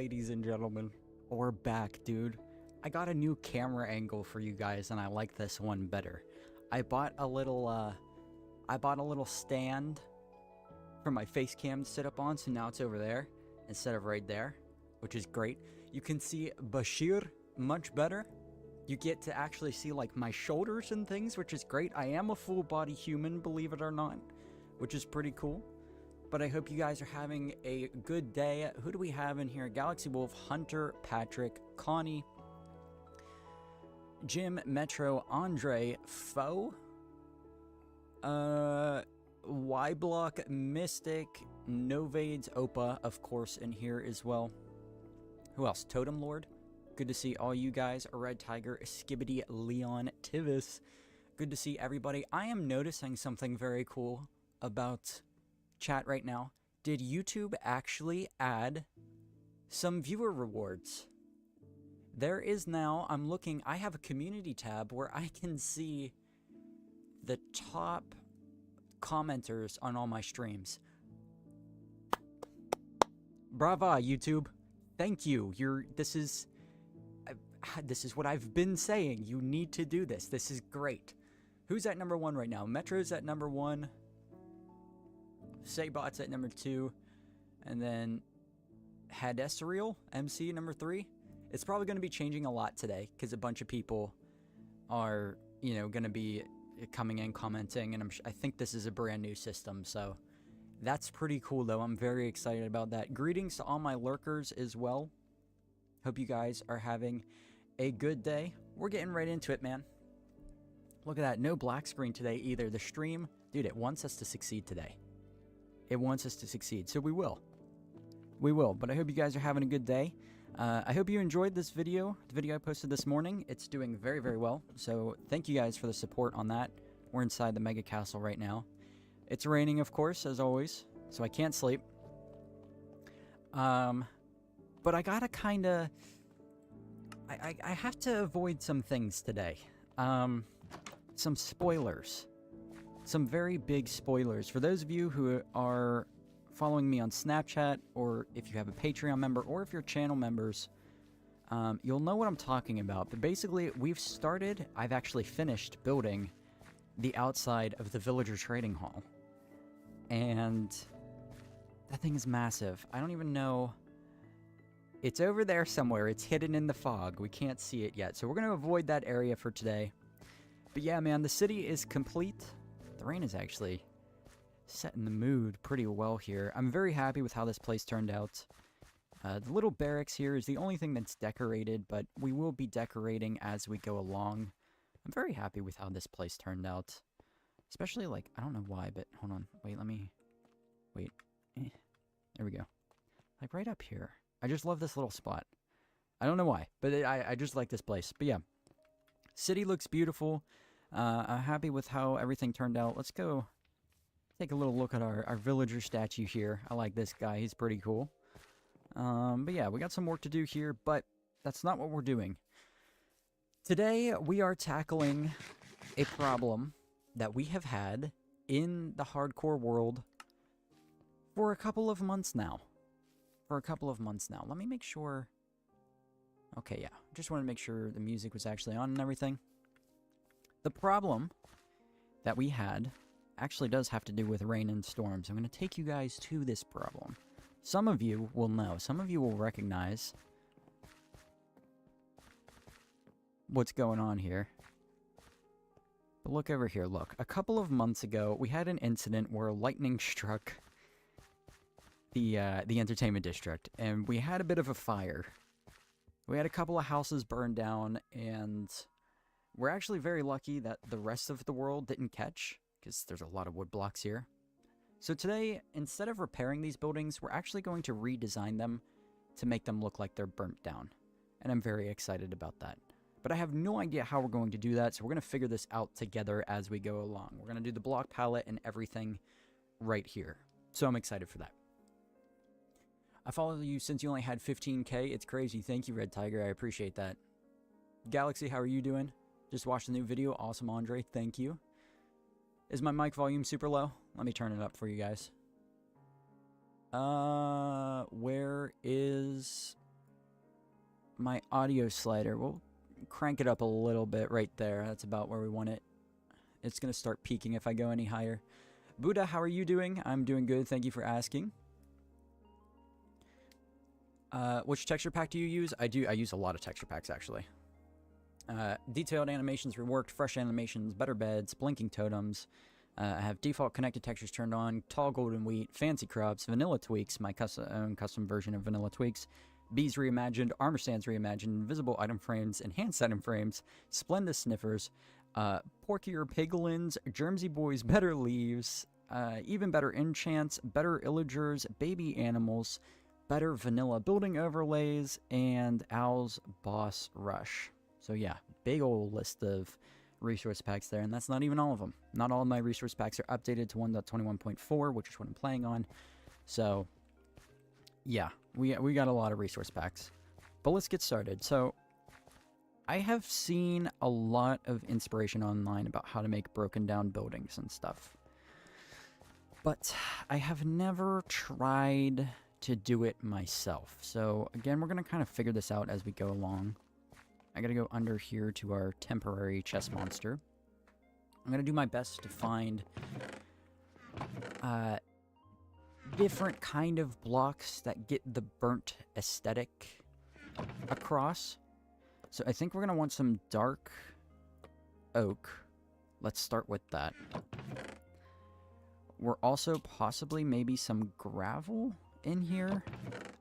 ladies and gentlemen. We're back, dude. I got a new camera angle for you guys, and I like this one better. I bought a little stand for my face cam to sit up on, so now it's over there instead of right there, which is great. You can see Bashir much better. You get to actually see like my shoulders and things, which is great. I am a full body human, believe it or not, which is pretty cool. But I hope you guys are having a good day. Who do we have in here? Galaxy Wolf, Hunter, Patrick, Connie, Jim, Metro, Andre, Foe, Y-Block, Mystic, Novades, Opa, of course, in here as well. Who else? Totem Lord. Good to see all you guys. Red Tiger, Skibbity, Leon, Tivis. Good to see everybody. I am noticing something very cool about chat right now. Did YouTube actually add some viewer rewards? There is now, I'm looking, I have a community tab where I can see the top commenters on all my streams. Brava, YouTube. Thank you. This is what I've been saying. You need to do this. This is great. Who's at number 1 right now? Metro's at number 1. Saybot's at number 2. And then Hadesriel, MC, number 3. It's probably going to be changing a lot today because a bunch of people are, you know, going to be coming in, commenting, and I think this is a brand new system, so that's pretty cool, though. I'm very excited about that. Greetings to all my lurkers as well. Hope you guys are having a good day. We're getting right into it, man. Look at that. No black screen today either. The stream, dude, it wants us to succeed today. It wants us to succeed, so we will. We will, but I hope you guys are having a good day. I hope you enjoyed this video, the video I posted this morning. It's doing very, very well, so thank you guys for the support on that. We're inside the Mega Castle right now. It's raining, of course, as always, so I can't sleep. But I gotta kinda... I have to avoid some things today. Some spoilers. Some very big spoilers. For those of you who are following me on Snapchat, or if you have a Patreon member, or if you're channel members, you'll know what I'm talking about. But basically, I've actually finished building the outside of the Villager Trading Hall. And that thing is massive. I don't even know. It's over there somewhere. It's hidden in the fog. We can't see it yet. So we're going to avoid that area for today. But yeah, man, the city is complete. The rain is actually setting the mood pretty well here. I'm very happy with how this place turned out. The little barracks here is the only thing that's decorated, but we will be decorating as we go along. I'm very happy with how this place turned out. Especially, like, I don't know why, but hold on. Wait, wait. There we go. Like, right up here. I just love this little spot. I don't know why, but I just like this place. But yeah, city looks beautiful. I'm happy with how everything turned out. Let's go take a little look at our villager statue here. I like this guy. He's pretty cool. But yeah, we got some work to do here, but that's not what we're doing. Today, we are tackling a problem that we have had in the hardcore world for a couple of months now. Let me make sure... Okay, yeah. Just want to make sure the music was actually on and everything. The problem that we had actually does have to do with rain and storms. I'm going to take you guys to this problem. Some of you will know. Some of you will recognize what's going on here. But look over here. Look. A couple of months ago, we had an incident where lightning struck the entertainment district, and we had a bit of a fire. We had a couple of houses burned down, and we're actually very lucky that the rest of the world didn't catch, because there's a lot of wood blocks here. So today, instead of repairing these buildings, we're actually going to redesign them to make them look like they're burnt down. And I'm very excited about that. But I have no idea how we're going to do that, so we're going to figure this out together as we go along. We're going to do the block palette and everything right here. So I'm excited for that. I follow you since you only had 15K. It's crazy. Thank you, Red Tiger. I appreciate that. Galaxy, how are you doing? Just watched the new video. Awesome, Andre. Thank you. Is my mic volume super low? Let me turn it up for you guys. Where is my audio slider. We'll crank it up a little bit right there. That's about where we want it. It's going to start peaking if I go any higher. Buddha, how are you doing? I'm doing good. Thank you for asking. Which texture pack do you use? I use a lot of texture packs, actually. Detailed animations reworked, fresh animations, better beds, blinking totems. I have default connected textures turned on, tall golden wheat, fancy crops, vanilla tweaks, my own custom version of vanilla tweaks, bees reimagined, armor stands reimagined, invisible item frames, enhanced item frames, splendid sniffers, porkier piglins, Germsy boys, better leaves, even better enchants, better illagers, baby animals, better vanilla building overlays, and Owl's boss rush. So yeah, big old list of resource packs there, and that's not even all of them. Not all of my resource packs are updated to 1.21.4, which is what I'm playing on. So yeah, we got a lot of resource packs. But let's get started. So I have seen a lot of inspiration online about how to make broken down buildings and stuff. But I have never tried to do it myself. So again, we're going to kind of figure this out as we go along. I got to go under here to our temporary chest monster. I'm going to do my best to find different kind of blocks that get the burnt aesthetic across. So I think we're going to want some dark oak. Let's start with that. We're also possibly maybe some gravel in here.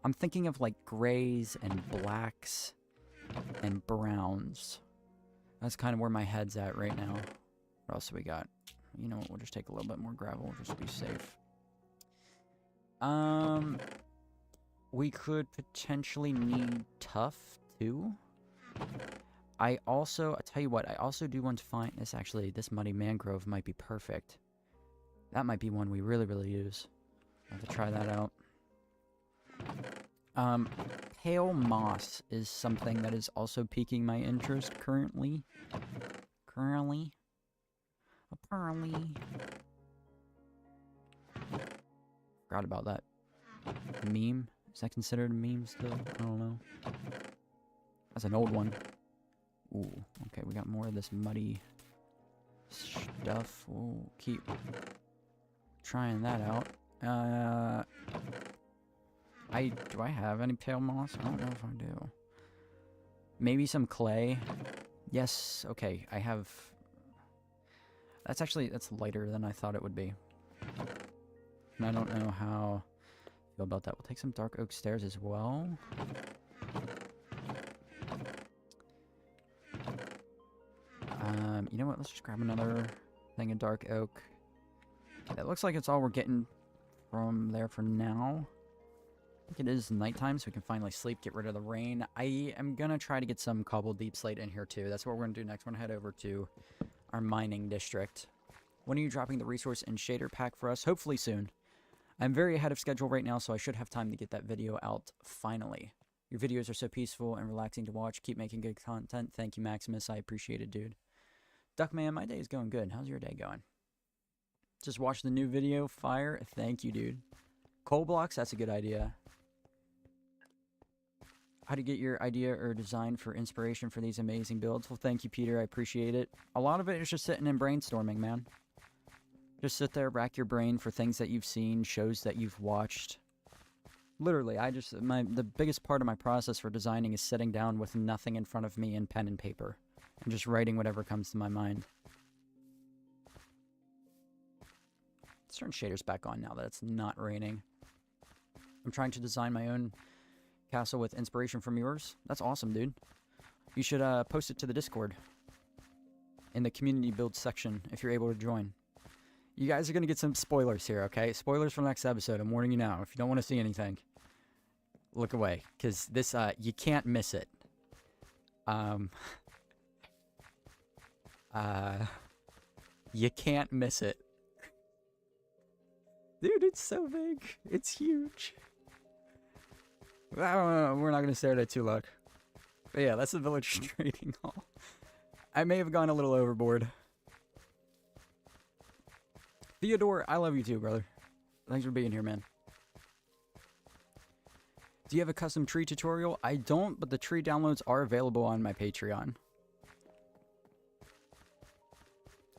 I'm thinking of like grays and blacks and browns. That's kind of where my head's at right now. What else do we got? You know what, we'll just take a little bit more gravel just to be safe. We could potentially need tuff too. I'll tell you what, I also do want to find this. Actually, this muddy mangrove might be perfect. That might be one we really use. I'll have to try that out. Pale moss is something that is also piquing my interest currently. Apparently. Forgot about that. Meme? Is that considered a meme still? I don't know. That's an old one. Ooh, okay, we got more of this muddy stuff. We'll keep trying that out. Do I have any pale moss? I don't know if I do. Maybe some clay. Yes, okay, I have... That's lighter than I thought it would be. And I don't know how I feel about that. We'll take some dark oak stairs as well. You know what? Let's just grab another thing of dark oak. Okay, that looks like it's all we're getting from there for now. I think it is nighttime, so we can finally sleep, get rid of the rain. I am going to try to get some cobbled deep slate in here, too. That's what we're going to do next. We're going to head over to our mining district. When are you dropping the resource and shader pack for us? Hopefully soon. I'm very ahead of schedule right now, so I should have time to get that video out finally. Your videos are so peaceful and relaxing to watch. Keep making good content. Thank you, Maximus. I appreciate it, dude. Duckman, my day is going good. How's your day going? Just watched the new video. Fire. Thank you, dude. Coal blocks? That's a good idea. How to get your idea or design for inspiration for these amazing builds? Well, thank you, Peter. I appreciate it. A lot of it is just sitting and brainstorming, man. Just sit there, rack your brain for things that you've seen, shows that you've watched. Literally, the biggest part of my process for designing is sitting down with nothing in front of me and pen and paper. And just writing whatever comes to my mind. Let's turn shaders back on now that it's not raining. I'm trying to design my own castle with inspiration from yours. That's awesome, dude. You should post it to the Discord. In the community build section, if you're able to join. You guys are going to get some spoilers here, okay? Spoilers for the next episode. I'm warning you now. If you don't want to see anything, look away. Because this, you can't miss it. You can't miss it. Dude, it's so big. It's huge. I don't know. We're not going to stare at it too long. But yeah, that's the village trading hall. I may have gone a little overboard. Theodore, I love you too, brother. Thanks for being here, man. Do you have a custom tree tutorial? I don't, but the tree downloads are available on my Patreon.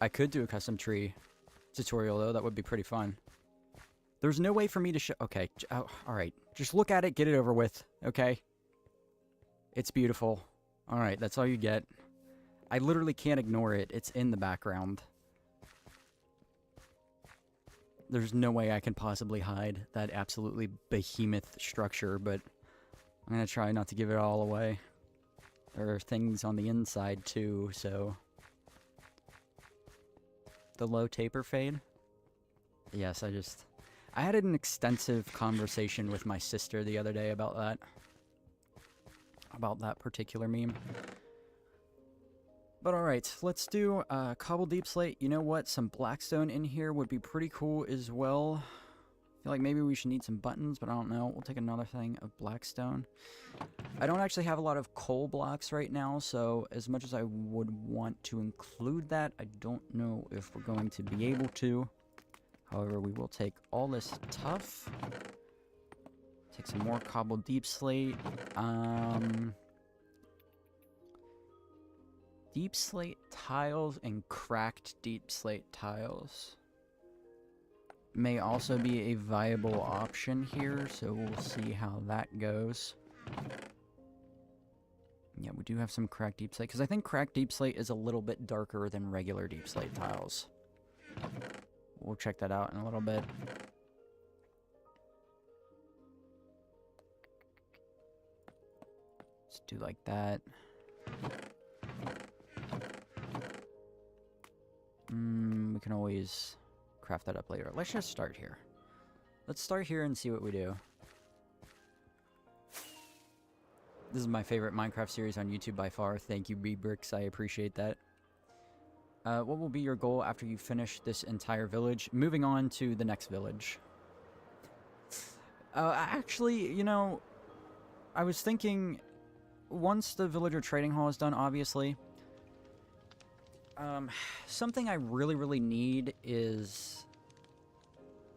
I could do a custom tree tutorial, though. That would be pretty fun. There's no way for me to show... Okay, oh, alright. Just look at it, get it over with, okay? It's beautiful. Alright, that's all you get. I literally can't ignore it. It's in the background. There's no way I can possibly hide that absolutely behemoth structure, but I'm gonna try not to give it all away. There are things on the inside, too, so... The low taper fade? Yes, I had an extensive conversation with my sister the other day about that. About that particular meme. But alright, let's do cobble deep slate. You know what? Some blackstone in here would be pretty cool as well. I feel like maybe we should need some buttons, but I don't know. We'll take another thing of blackstone. I don't actually have a lot of coal blocks right now, so as much as I would want to include that, I don't know if we're going to be able to. However, we will take all this tuff. Take some more cobble deep slate. Deep slate tiles and cracked deep slate tiles may also be a viable option here, so we'll see how that goes. Yeah, we do have some cracked deep slate, because I think cracked deep slate is a little bit darker than regular deep slate tiles. We'll check that out in a little bit. Let's do like that. We can always craft that up later. Let's just start here. Let's start here and see what we do. This is my favorite Minecraft series on YouTube by far. Thank you, B-Bricks. I appreciate that. What will be your goal after you finish this entire village? Moving on to the next village. Actually, you know, I was thinking, once the villager trading hall is done, obviously, something I really, really need is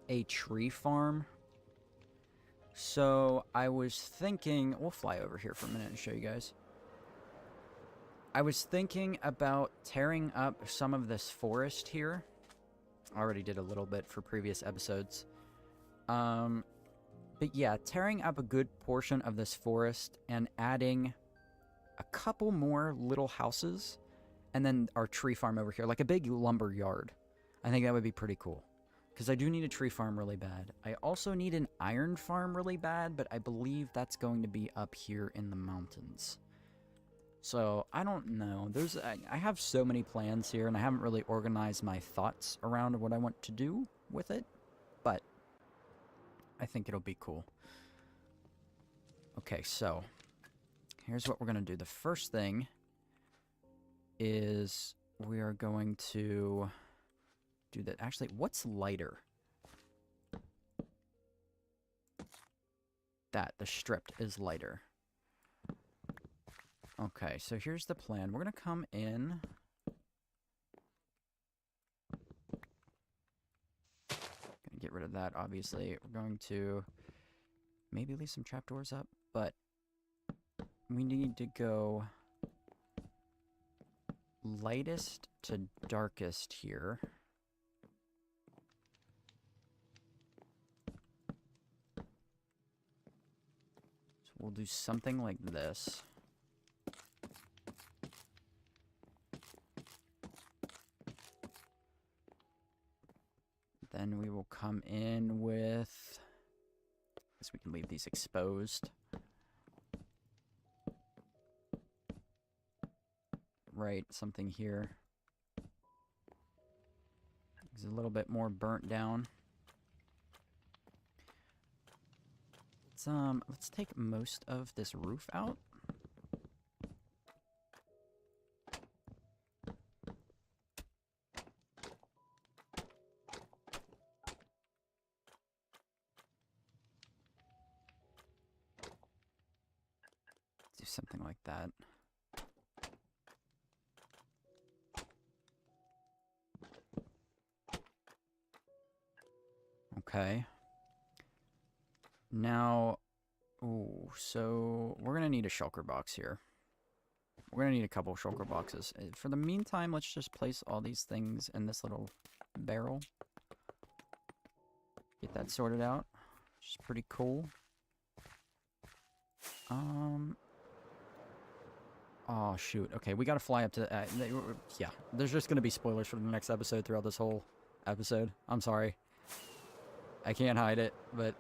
a tree farm. So I was thinking, we'll fly over here for a minute and show you guys. I was thinking about tearing up some of this forest here. I already did a little bit for previous episodes. But yeah, tearing up a good portion of this forest and adding a couple more little houses. And then our tree farm over here, like a big lumber yard. I think that would be pretty cool. Because I do need a tree farm really bad. I also need an iron farm really bad, but I believe that's going to be up here in the mountains. So, I don't know. I have so many plans here, and I haven't really organized my thoughts around what I want to do with it. But I think it'll be cool. Okay, so here's what we're going to do. The first thing is we are going to do that. Actually, what's lighter? The stripped is lighter. Okay, so here's the plan. We're going to come in. Gonna get rid of that, obviously. We're going to maybe leave some trapdoors up, but we need to go lightest to darkest here. So we'll do something like this. Then we will come in with... I guess we can leave these exposed. Right, something here. It's a little bit more burnt down. Let's take most of this roof out. Do something like that. Okay. Now, Ooh, so we're gonna need a shulker box here. We're gonna need a couple shulker boxes. For the meantime, let's just place all these things in this little barrel. Get that sorted out. Which is pretty cool. Oh, shoot. Okay, we gotta fly up to... yeah, there's just gonna be spoilers for the next episode throughout this whole episode. I'm sorry. I can't hide it, but...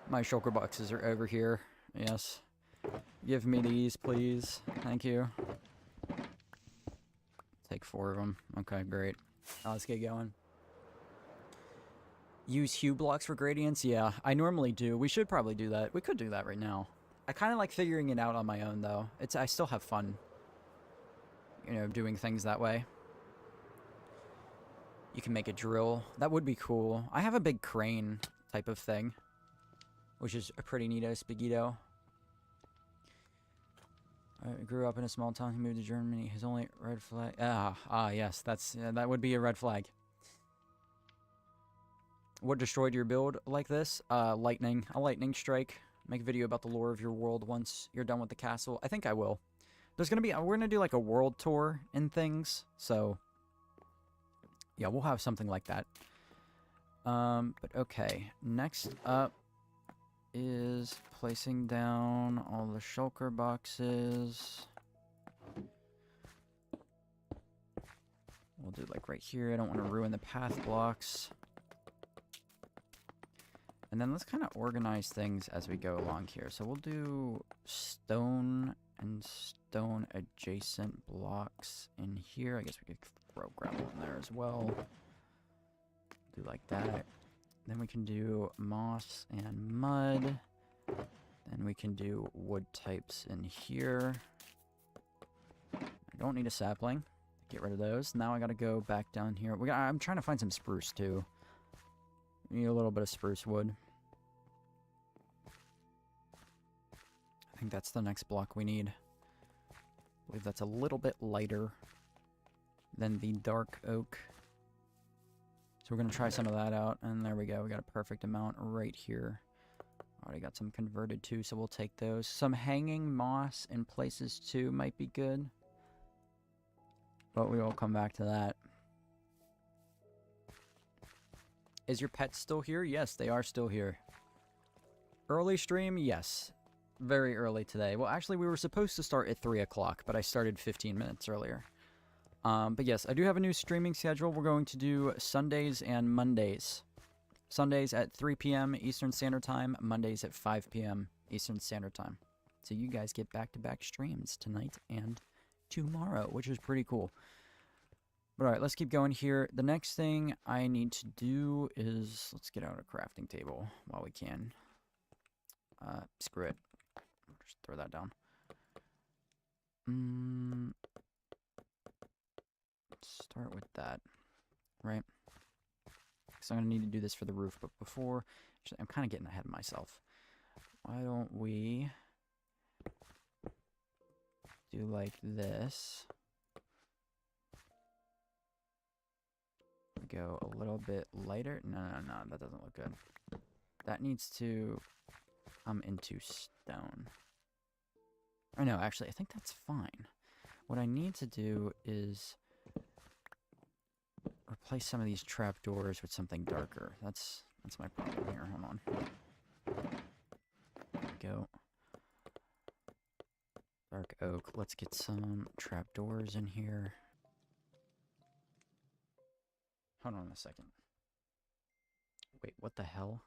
my shulker boxes are over here. Yes. Give me these, please. Thank you. Take 4 of them. Okay, great. Let's get going. Use hue blocks for gradients? Yeah, I normally do. We should probably do that. We could do that right now. I kind of like figuring it out on my own, though. I still have fun, you know, doing things that way. You can make a drill. That would be cool. I have a big crane type of thing, which is a pretty neato spaghetto. I grew up in a small town. He moved to Germany. His only red flag... yes. That would be a red flag. What destroyed your build like this? Lightning. A lightning strike. Make a video about the lore of your world once you're done with the castle. I think I will. There's gonna be... we're gonna do like a world tour and things. So... yeah, we'll have something like that. But okay. Next up is placing down all the shulker boxes. We'll do like right here. I don't want to ruin the path blocks. And then let's kind of organize things as we go along here. So we'll do stone and stone adjacent blocks in here. I guess we could throw gravel in there as well. Do like that. Then we can do moss and mud. Then we can do wood types in here. I don't need a sapling. Get rid of those. Now I gotta go back down here. I'm trying to find some spruce too. We need a little bit of spruce wood. I think that's the next block we need. I believe that's a little bit lighter than the dark oak. So we're going to try some of that out. And there we go. We got a perfect amount right here. Already got some converted too, so we'll take those. Some hanging moss in places too might be good. But we will come back to that. Is your pet still here? Yes, they are still here. Early stream? Yes. Very early today. Well, actually, we were supposed to start at 3 o'clock, but I started 15 minutes earlier. But yes, I do have a new streaming schedule. We're going to do Sundays and Mondays. Sundays at 3 p.m. Eastern Standard Time. Mondays at 5 p.m. Eastern Standard Time. So you guys get back-to-back streams tonight and tomorrow, which is pretty cool. But alright, let's keep going here. The next thing I need to do is... let's get out a crafting table while we can. Screw it. Just throw that down. Let's start with that. Right? Because I'm going to need to do this for the roof. But before... actually, I'm kind of getting ahead of myself. Why don't we... do like this. Go a little bit lighter. No, that doesn't look good. That needs to come into stone. Or no, actually, I think that's fine. What I need to do is replace some of these trapdoors with something darker. That's my problem here. Hold on. There we go. Dark oak. Let's get some trapdoors in here. Hold on a second. Wait, what the hell?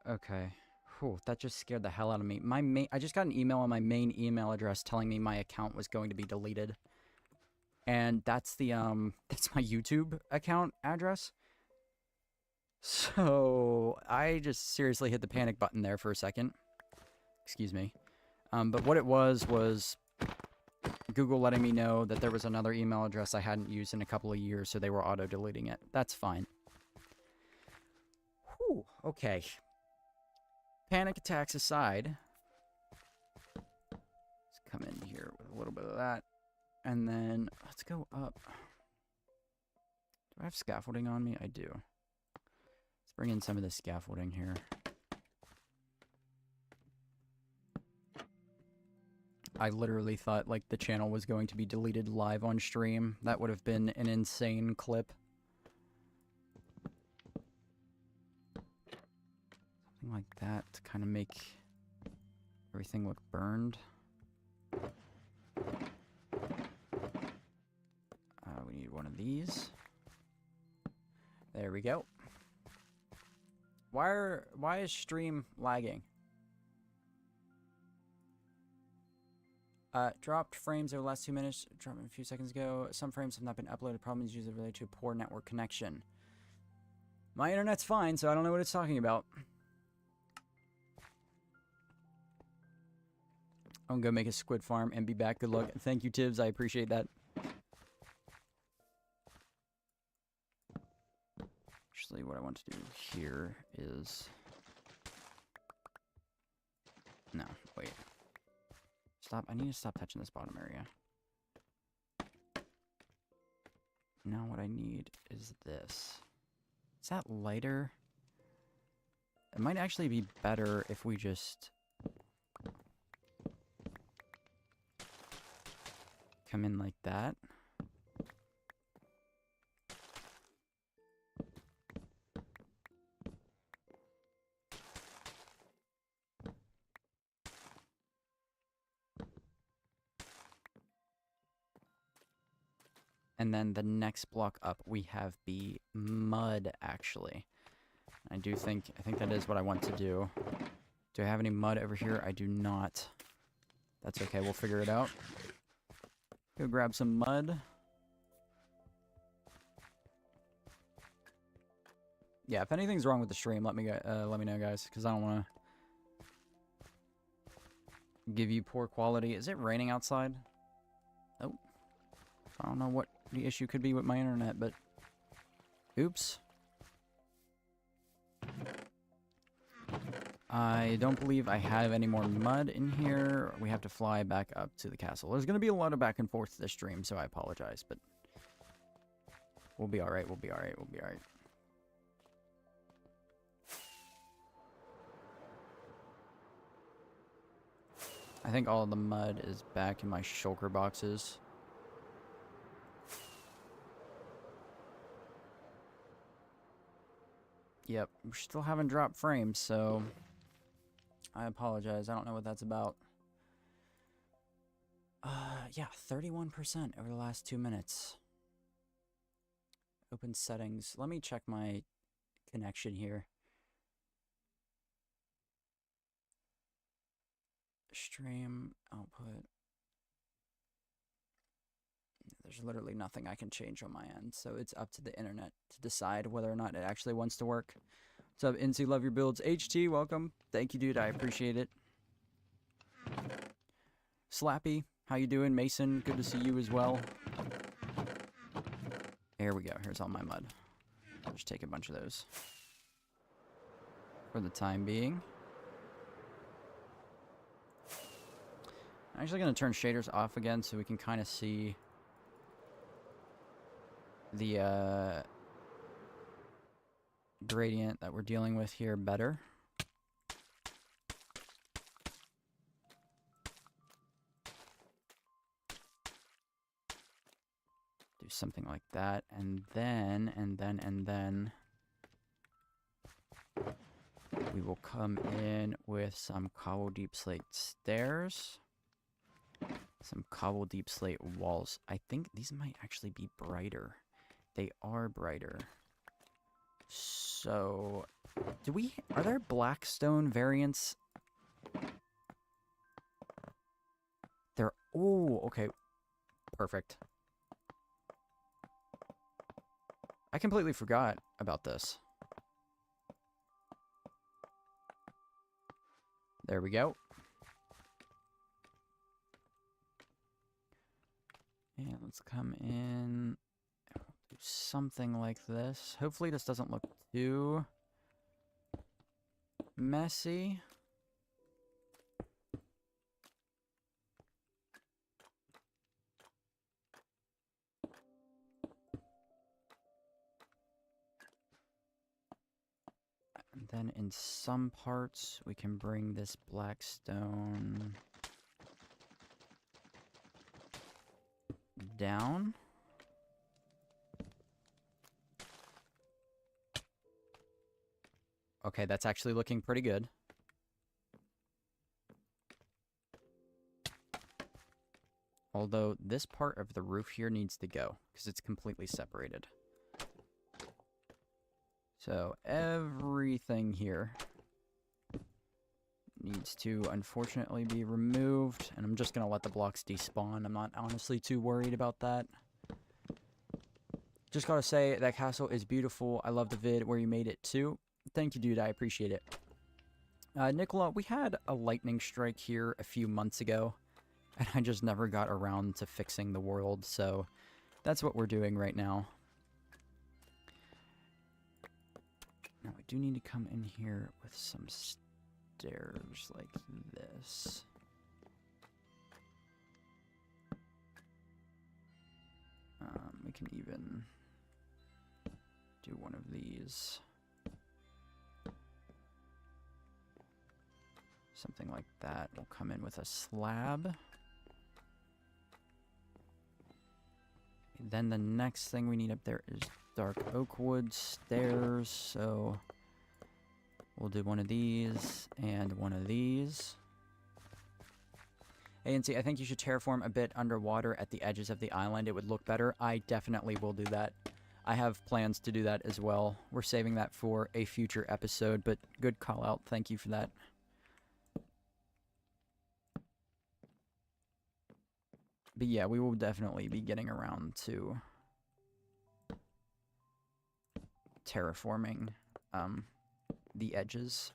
Okay. Whew, that just scared the hell out of me. I just got an email on my main email address telling me my account was going to be deleted. And that's the that's my YouTube account address. So, I just seriously hit the panic button there for a second. Excuse me. But what it was Google letting me know that there was another email address I hadn't used in a couple of years, so they were auto-deleting it. That's fine. Whew, okay. panic attacks aside, let's come in here with a little bit of that. And then let's go up. Do I have scaffolding on me? I do. Let's bring in some of the scaffolding here. I literally thought like the channel was going to be deleted live on stream. That would have been an insane clip. Something like that to kind of make everything look burned. We need one of these. There we go. Why is stream lagging? Dropped frames over the last 2 minutes. Dropped a few seconds ago. Some frames have not been uploaded. Problem is usually related to a poor network connection. My internet's fine, so I don't know what it's talking about. I'm gonna go make a squid farm and be back. Good luck. Thank you, Tibbs. I appreciate that. Actually, what I want to do here is... No, wait. Stop. I need to stop touching this bottom area. Now what I need is this. Is that lighter? It might actually be better if we just... come in like that. And then the next block up, we have the mud, actually. I think that is what I want to do. Do I have any mud over here? I do not. That's okay, we'll figure it out. Go grab some mud. Yeah, if anything's wrong with the stream, let me know, guys, because I don't want to give you poor quality. Is it raining outside? Oh. I don't know what the issue could be with my internet, but... Oops. I don't believe I have any more mud in here. We have to fly back up to the castle. There's going to be a lot of back and forth to this stream, so I apologize, but... We'll be alright, we'll be alright, we'll be alright. I think all of the mud is back in my shulker boxes. Yep, we're still having dropped frames, so I apologize. I don't know what that's about. Yeah, 31% over the last 2 minutes. Open settings. Let me check my connection here. Stream output. There's literally nothing I can change on my end, so it's up to the internet to decide whether or not it actually wants to work. What's up, Incy? Love your builds. HT, welcome. Thank you, dude. I appreciate it. Slappy, how you doing? Mason, good to see you as well. Here we go. Here's all my mud. I'll just take a bunch of those for the time being. I'm actually going to turn shaders off again so we can kind of see the gradient that we're dealing with here better. Do something like that, and then we will come in with some cobble deep slate stairs. Some cobble deep slate walls. I think these might actually be brighter. They are brighter. So, are there blackstone variants? Oh, okay. Perfect. I completely forgot about this. There we go. And let's come in. Do something like this. Hopefully this doesn't look too messy. then in some parts, we can bring this black stone down. Okay, that's actually looking pretty good. Although this part of the roof here needs to go because it's completely separated. So everything here needs to unfortunately be removed, and I'm just going to let the blocks despawn. I'm not honestly too worried about that. Just gotta say, that castle is beautiful. I love the vid where you made it too. Thank you, dude. I appreciate it. Nicola, we had a lightning strike here a few months ago, and I just never got around to fixing the world, so that's what we're doing right now. Now, I do need to come in here with some stairs like this. We can even do one of these. Something like that. We'll come in with a slab. Then the next thing we need up there is dark oak wood stairs. So we'll do one of these and one of these. Hey, Incy, I think you should terraform a bit underwater at the edges of the island. It would look better. I definitely will do that. I have plans to do that as well. We're saving that for a future episode, but good call out. Thank you for that. But yeah, we will definitely be getting around to terraforming the edges.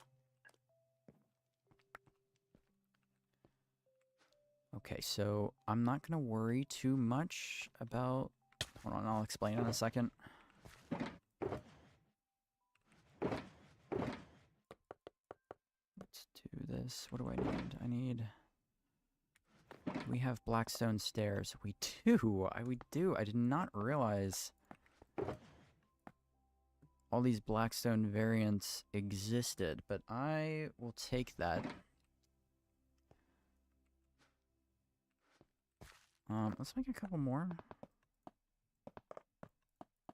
Okay, so I'm not going to worry too much about... Hold on, I'll explain in a second. Let's do this. What do I need? We have blackstone stairs. We do. We do. I did not realize all these blackstone variants existed, but I will take that. Let's make a couple more,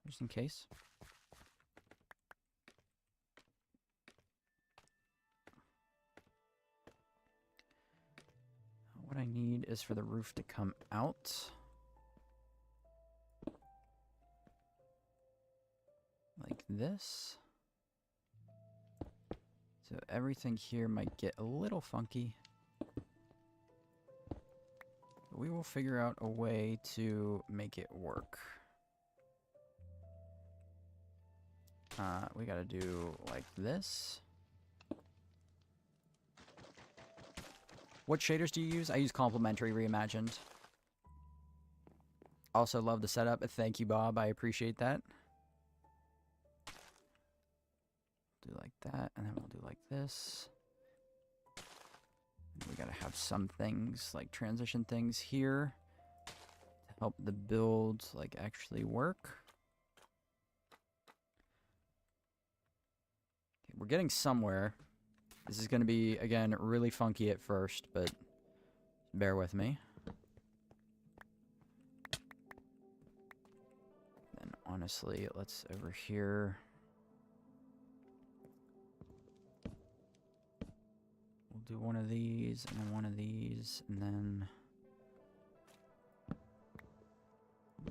just in case. What I need is for the roof to come out. Like this. So everything here might get a little funky. But we will figure out a way to make it work. We gotta do like this. What shaders do you use? I use Complementary Reimagined. Also love the setup. Thank you, Bob. I appreciate that. Do like that, and then we'll do like this. And we gotta have some things, like transition things here to help the build, like, actually work. Okay, we're getting somewhere. This is gonna be, again, really funky at first, but bear with me. And honestly, let's over here. We'll do one of these, and then one of these, and then...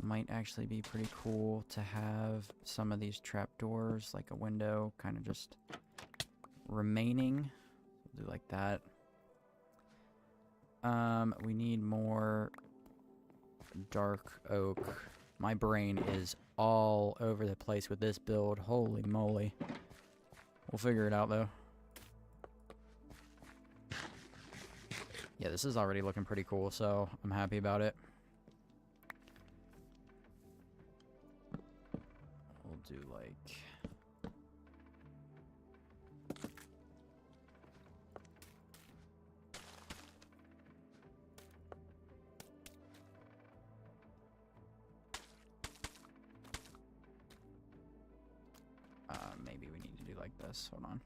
Might actually be pretty cool to have some of these trapdoors, like a window, kind of just remaining. We'll do like that. We need more dark oak. My brain is all over the place with this build. Holy moly. We'll figure it out, though. Yeah, this is already looking pretty cool, so I'm happy about it. We'll do, like... maybe we need to do like this. Hold on.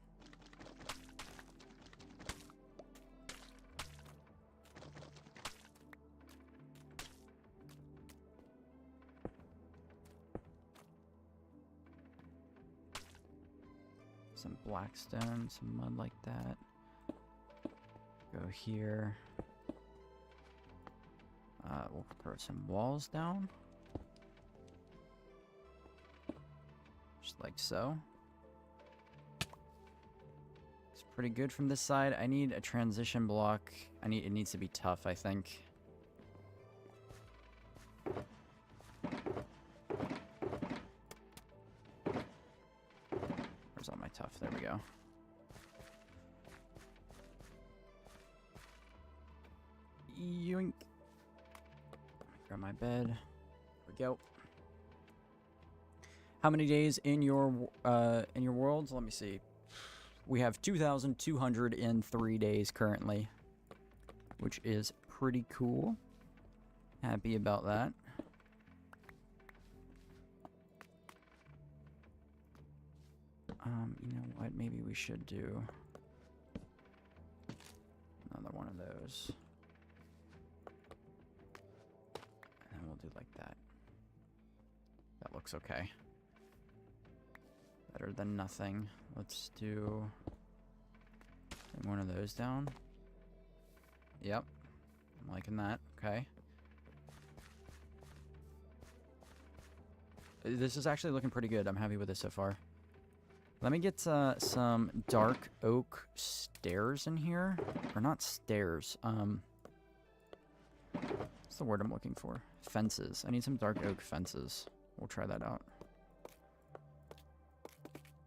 some blackstone, some mud like that. Go here. We'll throw some walls down. Just like so. It's pretty good from this side. I need a transition block. It needs to be tough, I think. Where's all my tough? There we go. Yoink. Grab my bed. There we go. How many days in your worlds? Let me see. We have 2,203 days currently, which is pretty cool. Happy about that. You know what? Maybe we should do another one of those. And then we'll do like that. That looks okay. Better than nothing. Let's do one of those down. Yep. I'm liking that. Okay. This is actually looking pretty good. I'm happy with this so far. Let me get some dark oak stairs in here. Or not stairs. What's the word I'm looking for? Fences. I need some dark oak fences. We'll try that out.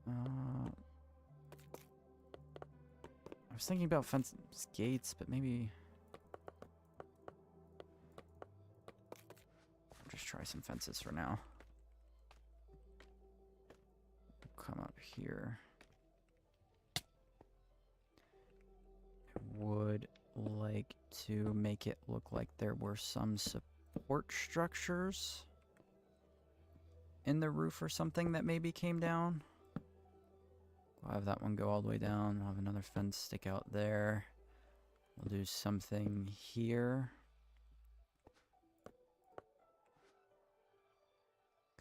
I was thinking about fence gates, but maybe I'll just try some fences for now. Come up here. I would like to make it look like there were some support structures in the roof or something that maybe came down. We'll have that one go all the way down. We'll have another fence stick out there. We'll do something here.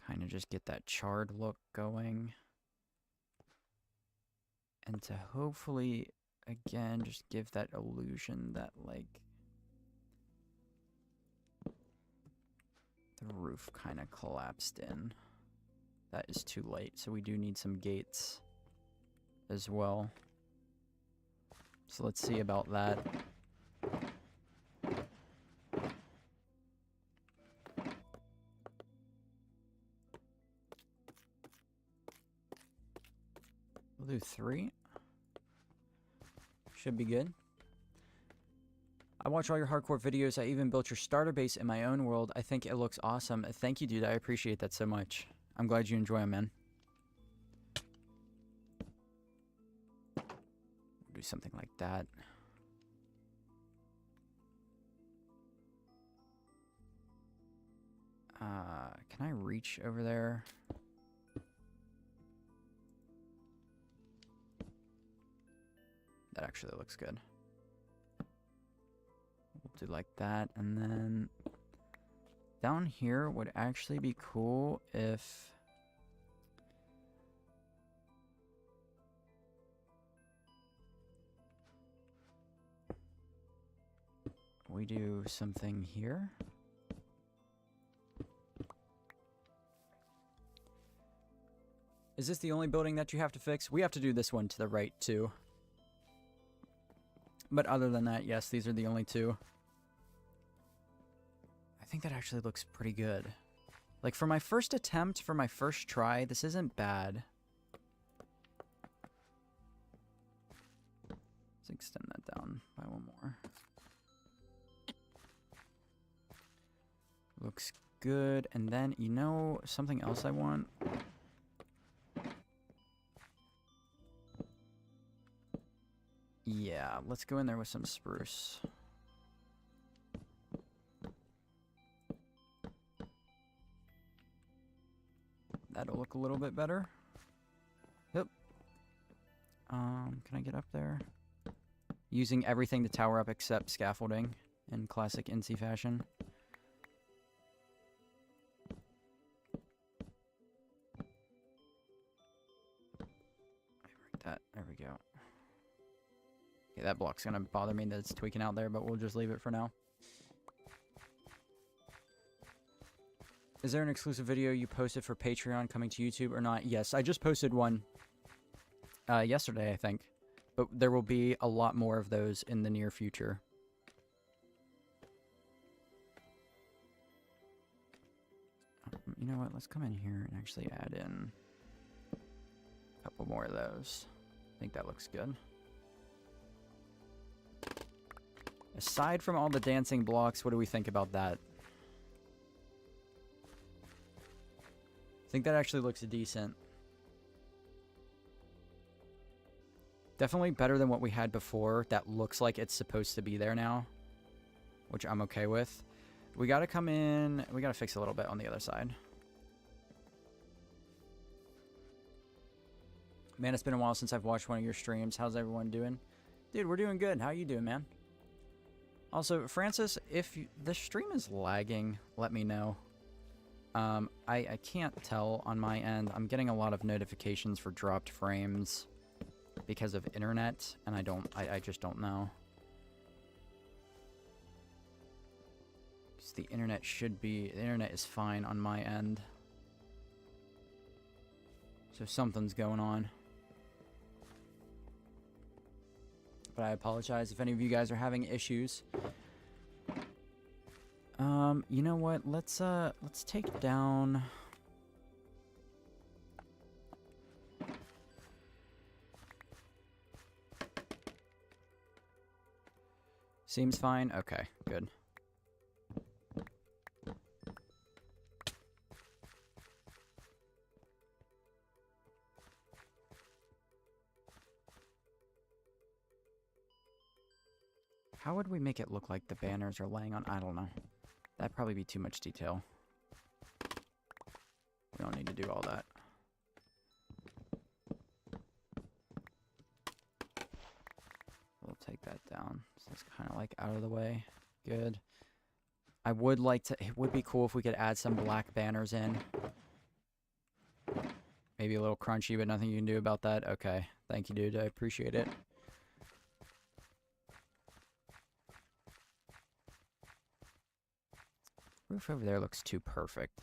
Kind of just get that charred look going. And to hopefully, again, just give that illusion that, like, the roof kind of collapsed in. That is too late, so we do need some gates as well. So let's see about that. We'll do 3. Should be good. I watch all your hardcore videos. I even built your starter base in my own world. I think it looks awesome. Thank you, dude. I appreciate that so much. I'm glad you enjoy them, man. Do something like that. Can I reach over there? That actually looks good. We'll do like that, and then down here would actually be cool if we do something here. Is this the only building that you have to fix? We have to do this one to the right too. But other than that, yes, these are the only 2. I think that actually looks pretty good. Like, for my first attempt, for my first try, this isn't bad. Let's extend that down by 1 more. Looks good. And then, you know, something else I want? Yeah, let's go in there with some spruce. That'll look a little bit better. Yep. Can I get up there? Using everything to tower up except scaffolding in classic Incy fashion. Like that. Okay, that block's gonna bother me that it's tweaking out there, but we'll just leave it for now. Is there an exclusive video you posted for Patreon coming to YouTube or not? Yes, I just posted one yesterday, I think. But there will be a lot more of those in the near future. You know what? Let's come in here and actually add in a couple more of those. I think that looks good. Aside from all the dancing blocks, what do we think about that? I think that actually looks decent. Definitely better than what we had before. That looks like it's supposed to be there now, which I'm okay with. We got to come in. We got to fix a little bit on the other side. Man, it's been a while since I've watched one of your streams. How's everyone doing? Dude, we're doing good. How you doing, man? Also, Francis, if the stream is lagging, let me know. I can't tell on my end. I'm getting a lot of notifications for dropped frames because of internet, and I just don't know. The internet is fine on my end. So something's going on. But I apologize if any of you guys are having issues. You know what? Let's take down. Seems fine. Okay, good. How would we make it look like the banners are laying on? I don't know. That'd probably be too much detail. We don't need to do all that. We'll take that down. So it's kind of like out of the way. Good. I would like to... It would be cool if we could add some black banners in. Maybe a little crunchy, but nothing you can do about that. Okay. Thank you, dude. I appreciate it. Roof over there looks too perfect.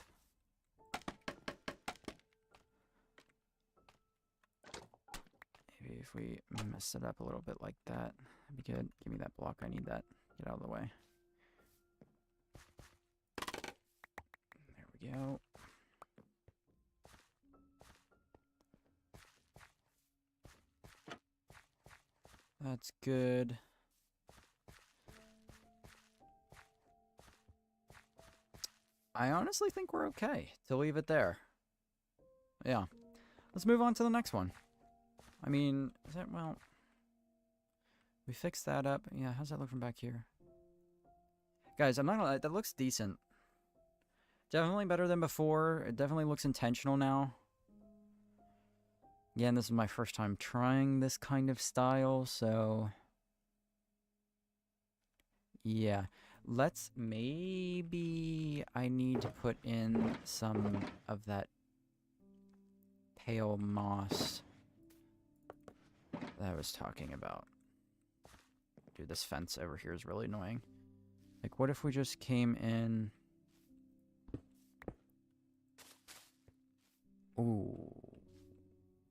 Maybe if we mess it up a little bit like that, that'd be good. Give me that block. I need that. Get out of the way. There we go. That's good. I honestly think we're okay to leave it there. Yeah. Let's move on to the next one. I mean, is that, well... We fixed that up. Yeah, how's that look from back here? Guys, I'm not gonna lie, that looks decent. Definitely better than before. It definitely looks intentional now. Again, this is my first time trying this kind of style, so... Yeah. Let's, maybe I need to put in some of that pale moss that I was talking about. Dude, this fence over here is really annoying. Like, what if we just came in... Ooh.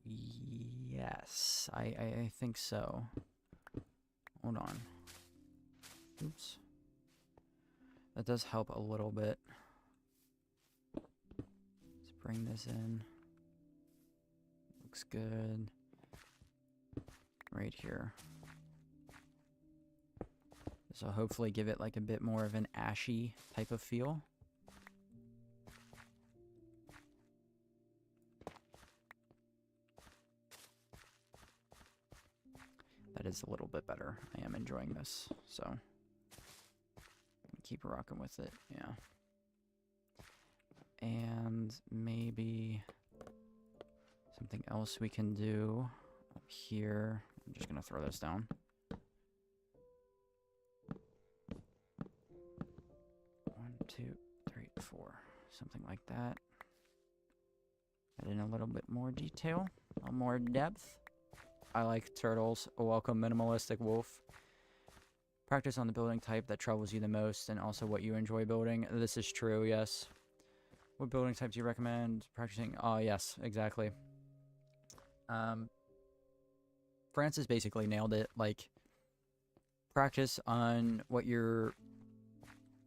Yes, I think so. Hold on. Oops. That does help a little bit. Let's bring this in. Looks good. Right here. This will hopefully give it like a bit more of an ashy type of feel. That is a little bit better. I am enjoying this, so keep rocking with it, yeah. And maybe something else we can do up here. I'm just gonna throw this down. 1, 2, 3, 4, something like that. Add in a little bit more detail, a little more depth. I like turtles. A welcome minimalistic wolf. Practice on the building type that troubles you the most and also what you enjoy building. This is true, yes. What building type do you recommend practicing? Oh, yes, exactly. Francis basically nailed it. Like, practice on what you're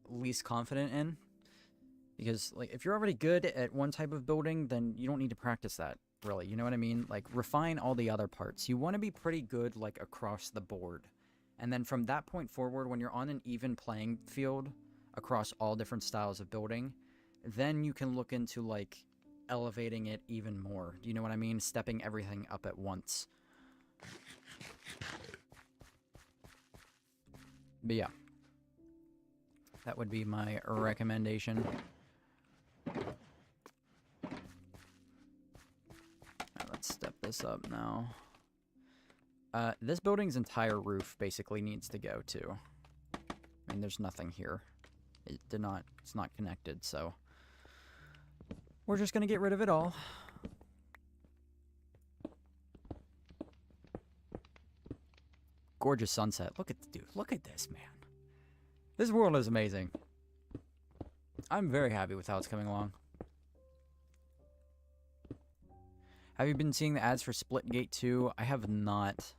least confident in. Because, like, if you're already good at one type of building, then you don't need to practice that, really. You know what I mean? Like, refine all the other parts. You want to be pretty good, like, across the board. And then from that point forward, when you're on an even playing field across all different styles of building, then you can look into, like, elevating it even more. Do you know what I mean? Stepping everything up at once. But yeah. That would be my recommendation. Let's step this up now. This building's entire roof basically needs to go too. I mean, there's nothing here. It's not connected, so we're just gonna get rid of it all. Gorgeous sunset. Look at the dude. Look at this, man. This world is amazing. I'm very happy with how it's coming along. Have you been seeing the ads for Splitgate 2? I have not.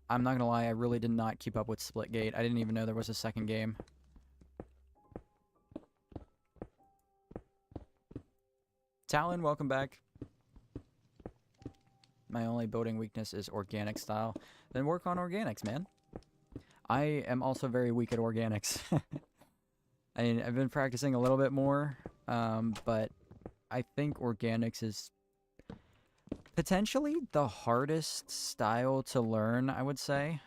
I'm not gonna lie, I really did not keep up with Splitgate. I didn't even know there was a second game. Talon, welcome back. My only building weakness is organic style. Then work on organics, man. I am also very weak at organics. I mean, I've been practicing a little bit more, but I think organics is potentially the hardest style to learn, I would say.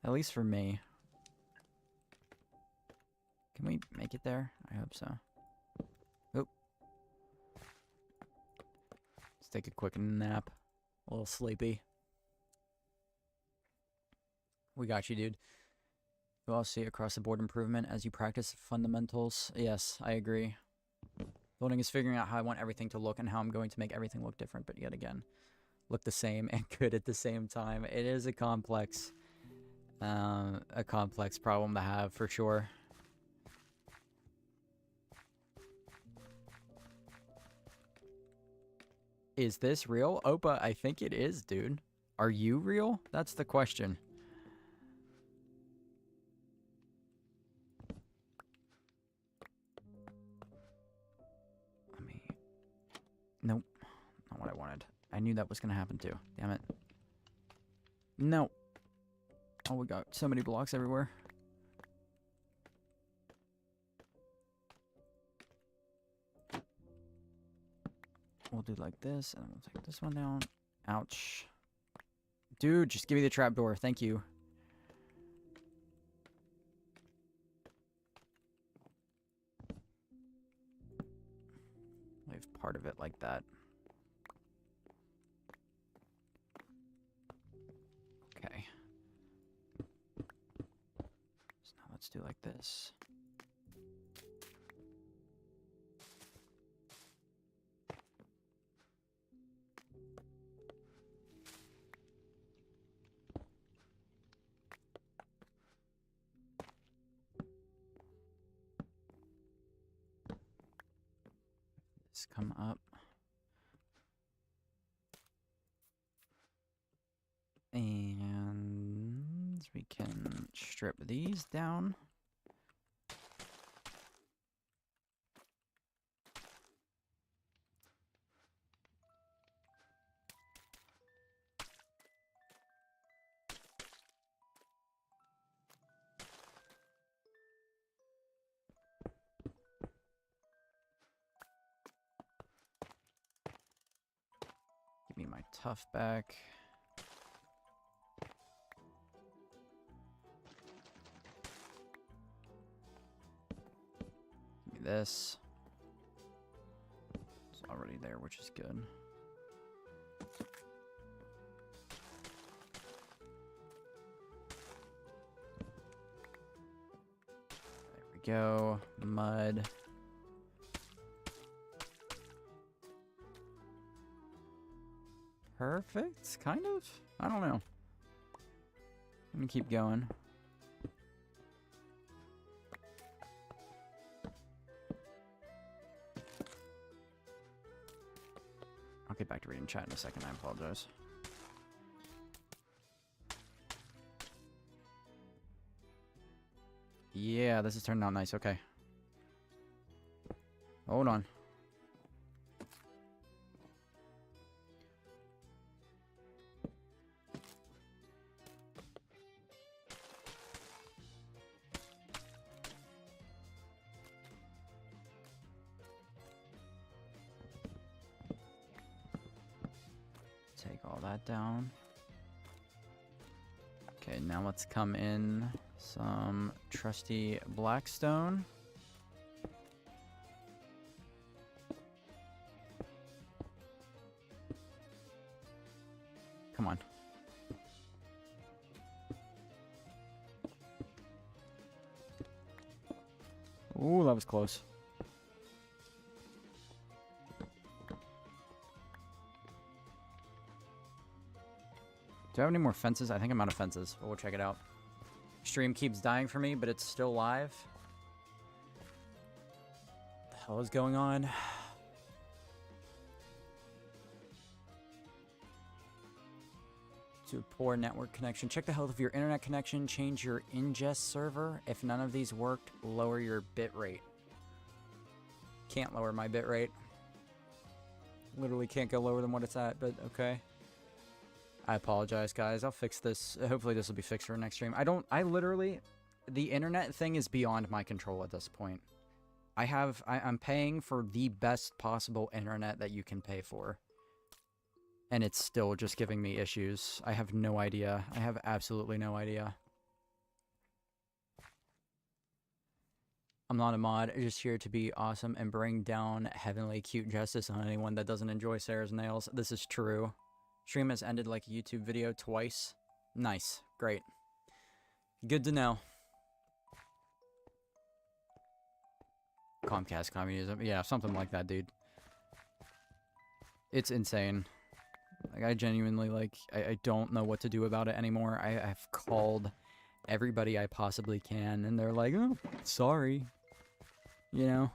At least for me. Can we make it there? I hope so. Oop. Let's take a quick nap. A little sleepy. We got you, dude. You all see across the board improvement as you practice fundamentals. Yes, I agree. Building is figuring out how I want everything to look and how I'm going to make everything look different, but yet again, look the same and good at the same time. It is a complex problem to have for sure. Is this real? Opa, I think it is, dude. Are you real? That's the question. Nope. Not what I wanted. I knew that was going to happen too. Damn it. No. Oh, we got so many blocks everywhere. We'll do like this, and we'll take this one down. Ouch. Dude, just give me the trapdoor. Thank you. Leave part of it like that. Okay. So now let's do like this. Come up. And we can strip these down. Give me my tough back. Give me this. It's already there, which is good. There we go. Mud. perfect, kind of? I don't know. I'm gonna keep going. I'll get back to reading chat in a second, I apologize. Yeah, this is turning out nice, okay. Hold on. Take all that down. Okay, now let's come in some trusty blackstone. Come on. Ooh, that was close. Do I have any more fences? I think I'm out of fences, but we'll check it out. Stream keeps dying for me, but it's still live. What the hell is going on? To a poor network connection. Check the health of your internet connection. Change your ingest server. If none of these worked, lower your bit rate. Can't lower my bit rate. Literally can't go lower than what it's at, but okay. I apologize, guys. I'll fix this. Hopefully this will be fixed for next stream. I literally, the internet thing is beyond my control at this point. I'm paying for the best possible internet that you can pay for. And it's still just giving me issues. I have no idea. I have absolutely no idea. I'm not a mod. I'm just here to be awesome and bring down heavenly cute justice on anyone that doesn't enjoy Sarah's nails. This is true. Stream has ended like a YouTube video twice. Nice. Great. Good to know. Comcast communism. Yeah, something like that, dude. It's insane. Like, I genuinely, like, I don't know what to do about it anymore. I've called everybody I possibly can, and they're like, oh, sorry. You know?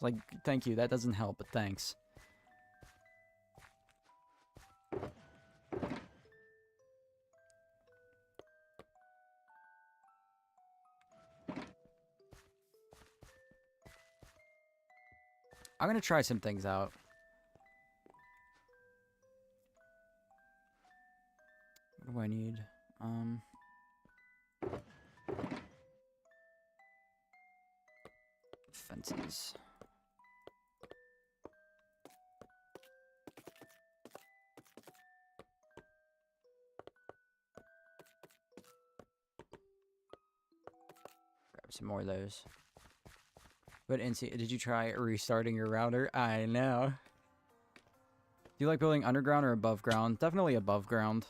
Like, thank you. That doesn't help, but thanks. I'm gonna try some things out. What do I need? Fences. Grab some more of those. But Incy, did you try restarting your router? I know. Do you like building underground or above ground? Definitely above ground.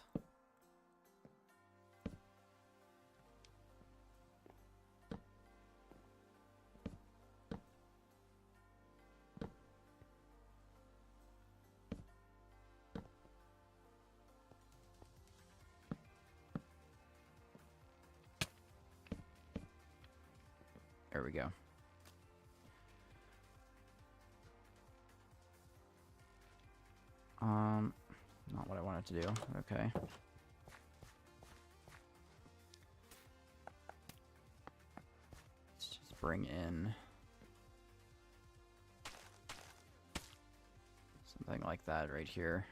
There we go. Not what I wanted to do. Okay. Let's just bring in something like that right here.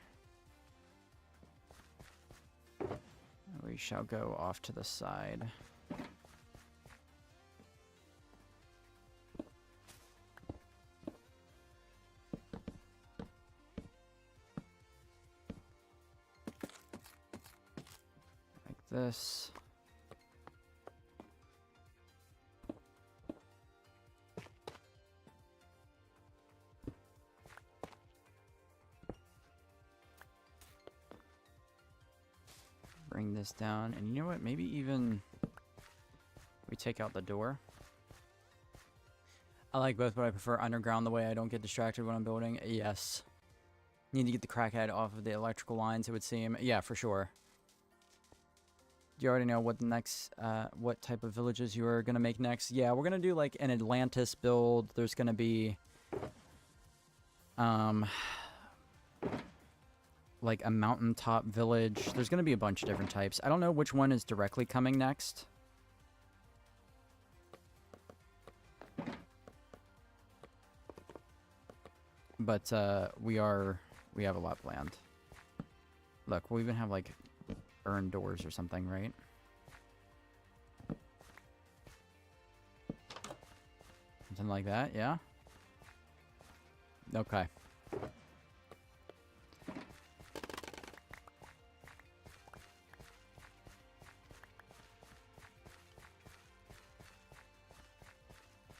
We shall go off to the side. This. Bring this down, and you know what? Maybe even we take out the door. I like both, but I prefer underground the way I don't get distracted when I'm building. Yes. Need to get the crackhead off of the electrical lines, it would seem. Yeah, for sure. Do you already know what the next, what type of villages you are going to make next? Yeah, we're going to do, like, an Atlantis build. There's going to be, like, a mountaintop village. There's going to be a bunch of different types. I don't know which one is directly coming next. But, we have a lot planned. Look, we even have, like, urn doors or something, right? Something like that, yeah? Okay.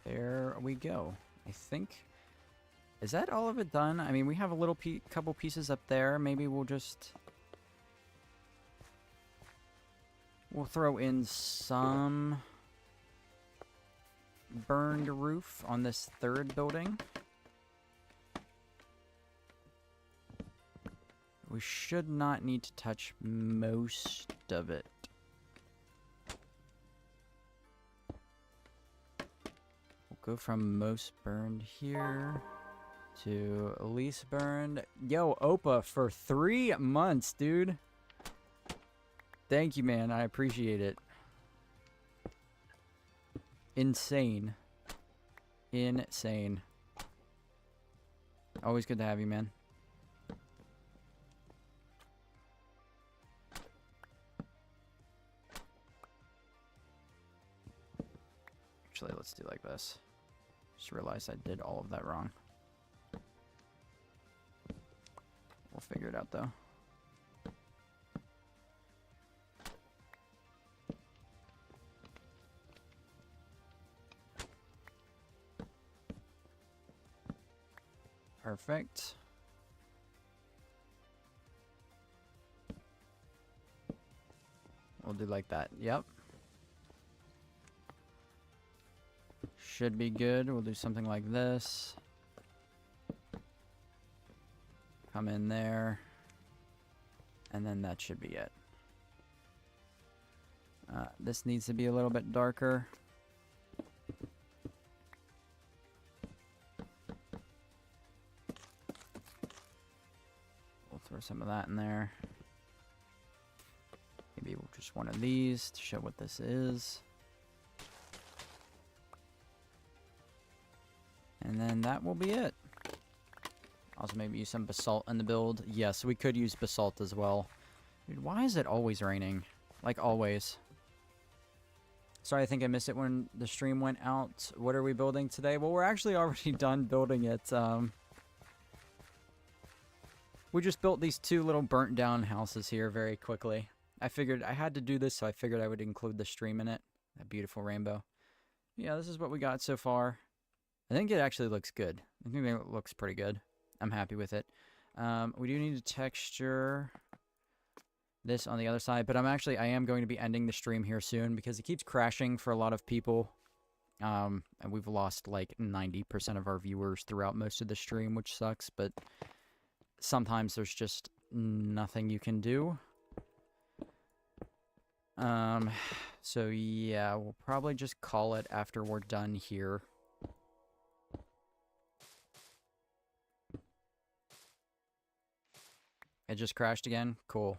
There we go. I think... Is that all of it done? I mean, we have a little couple pieces up there. Maybe we'll just... We'll throw in some burned roof on this third building. We should not need to touch most of it. We'll go from most burned here to least burned. Yo, Opa, for 3 months, dude. Thank you, man. I appreciate it. Insane. Insane. Always good to have you, man. Actually, let's do like this. Just realized I did all of that wrong. We'll figure it out, though. Perfect. We'll do like that. Yep. Should be good. We'll do something like this. Come in there. And then that should be it. This needs to be a little bit darker. We'll throw some of that in there. Maybe we'll just one of these to show what this is. And then that will be it. Also maybe use some basalt in the build. Yes, we could use basalt as well. Dude, why is it always raining? Like always. Sorry, I think I missed it when the stream went out. What are we building today? Well, we're actually already done building it. We just built these 2 little burnt down houses here very quickly. I figured I had to do this, so I figured I would include the stream in it. That beautiful rainbow. Yeah, this is what we got so far. I think it actually looks good. I think it looks pretty good. I'm happy with it. We do need to texture this on the other side, but I am going to be ending the stream here soon because it keeps crashing for a lot of people. And we've lost like 90% of our viewers throughout most of the stream, which sucks, but sometimes there's just nothing you can do. So yeah, we'll probably just call it after we're done here. It just crashed again? Cool.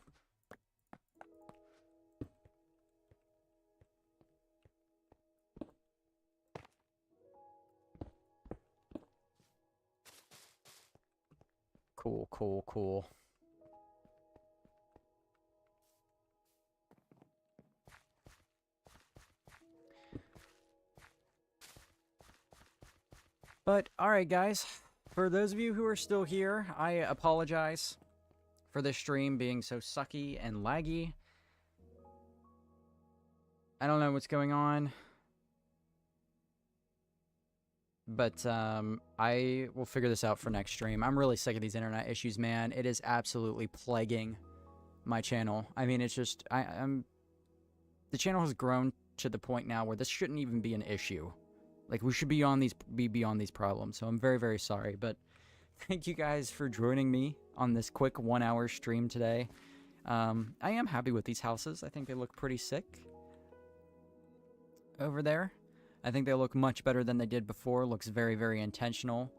Cool, cool, cool. But, alright guys, for those of you who are still here, I apologize for this stream being so sucky and laggy. I don't know what's going on. But, I will figure this out for next stream. I'm really sick of these internet issues, man. It is absolutely plaguing my channel. I mean, it's just, the channel has grown to the point now where this shouldn't even be an issue. Like, we should be beyond these problems. So I'm very, very sorry. But thank you guys for joining me on this quick 1-hour stream today. I am happy with these houses. I think they look pretty sick over there. I think they look much better than they did before. Looks very, very intentional.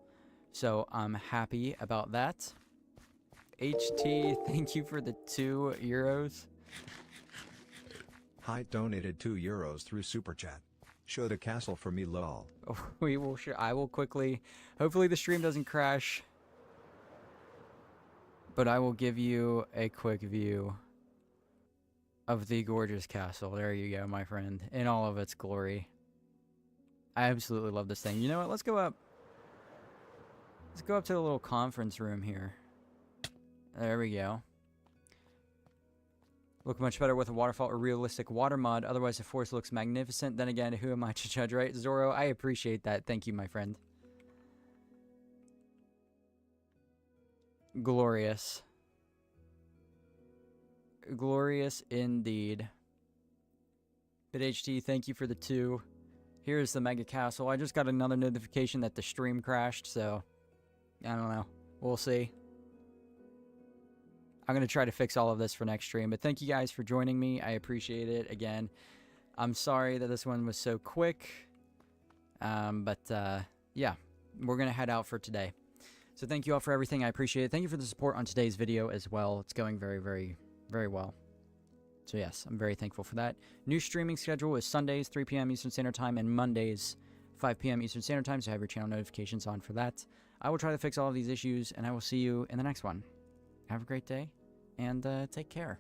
So I'm happy about that. HT, thank you for the €2. Height donated €2 through Super Chat. Show the castle for me, lol. Oh, we will. I will quickly. Hopefully the stream doesn't crash. But I will give you a quick view of the gorgeous castle. There you go, my friend, in all of its glory. I absolutely love this thing. You know what? Let's go up. Let's go up to the little conference room here. There we go. Look much better with a waterfall or realistic water mod. Otherwise, the forest looks magnificent. Then again, who am I to judge, right? Zoro, I appreciate that. Thank you, my friend. Glorious. Glorious indeed. But HT, thank you for the 2. Here's the mega castle. I just got another notification that the stream crashed, so I don't know. We'll see. I'm going to try to fix all of this for next stream, but thank you guys for joining me. I appreciate it. Again, I'm sorry that this one was so quick, but yeah, we're going to head out for today. So thank you all for everything. I appreciate it. Thank you for the support on today's video as well. It's going very, very, very well. So yes, I'm very thankful for that. New streaming schedule is Sundays, 3 p.m. Eastern Standard Time, and Mondays, 5 p.m. Eastern Standard Time, so have your channel notifications on for that. I will try to fix all of these issues, and I will see you in the next one. Have a great day, and take care.